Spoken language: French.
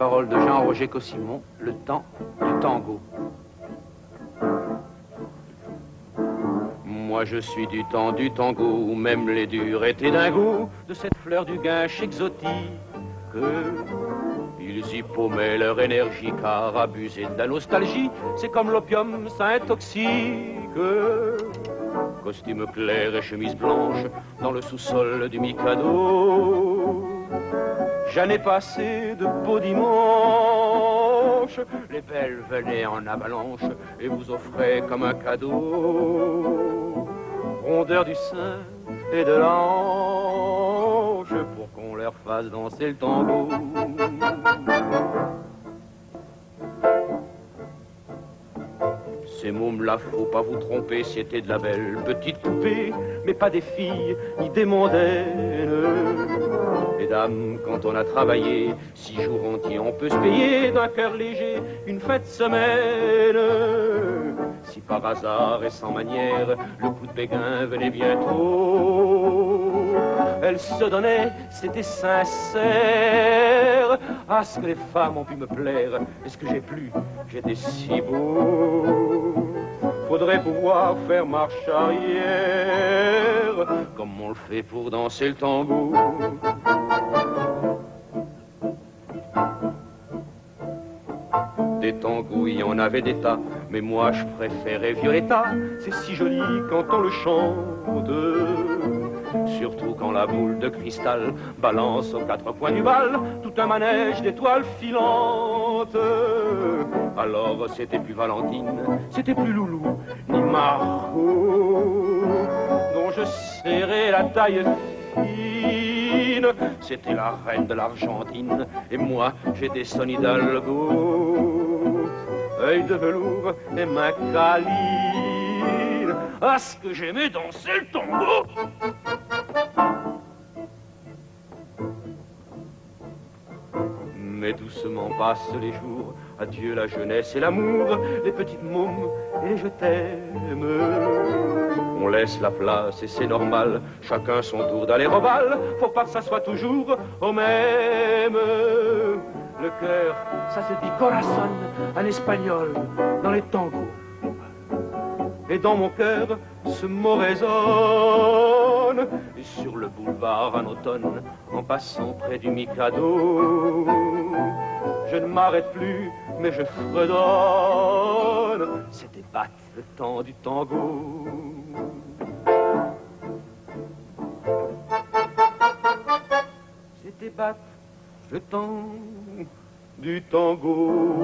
paroles de Jean-Roger Cossimon, Le temps du tango. Moi je suis du temps du tango, où même les durs étaient d'un goût, de cette fleur du guinche exotique. Ils y paumaient leur énergie, car abuser de la nostalgie, c'est comme l'opium, ça intoxique. Costume clair et chemise blanche, dans le sous-sol du Mikado. J'en ai passé de beaux dimanches, les belles venaient en avalanche et vous offraient comme un cadeau rondeur du sein et de la hanche pour qu'on leur fasse danser le tango. Ces mômes-là, faut pas vous tromper, c'était de la belle petite poupée, mais pas des filles ni des mondaines. Mesdames, quand on a travaillé 6 jours entiers, on peut se payer d'un cœur léger une fin de semaine. Si par hasard et sans manière, le coup de béguin venait bientôt, elles se donnaient, c'était sincère. Ah, ce que les femmes ont pu me plaire, est-ce que j'ai plu, j'étais si beau. Faudrait pouvoir faire marche arrière, comme on le fait pour danser le tango. Des tangos, il y en avait des tas, mais moi je préférais Violetta. C'est si joli quand on le chante, surtout quand la boule de cristal balance aux 4 coins du bal tout un manège d'étoiles filantes. Alors c'était plus Valentine, c'était plus Loulou, ni Margot, dont je serrais la taille fine. C'était la reine de l'Argentine, et moi j'étais son Hidalgo. Œil de velours et main câline, ah ce que j'aimais danser le tango. Mais doucement passent les jours, adieu la jeunesse et l'amour, les petites mômes et je t'aime. On laisse la place et c'est normal, chacun son tour d'aller au bal, faut pas que ça soit toujours au même. Le cœur, ça se dit corazón en espagnol, dans les tangos. Et dans mon cœur, ce mot résonne. Et sur le boulevard en automne, en passant près du Mikado, je ne m'arrête plus, mais je fredonne. C'était batte le temps du tango. C'était batte le temps du tango.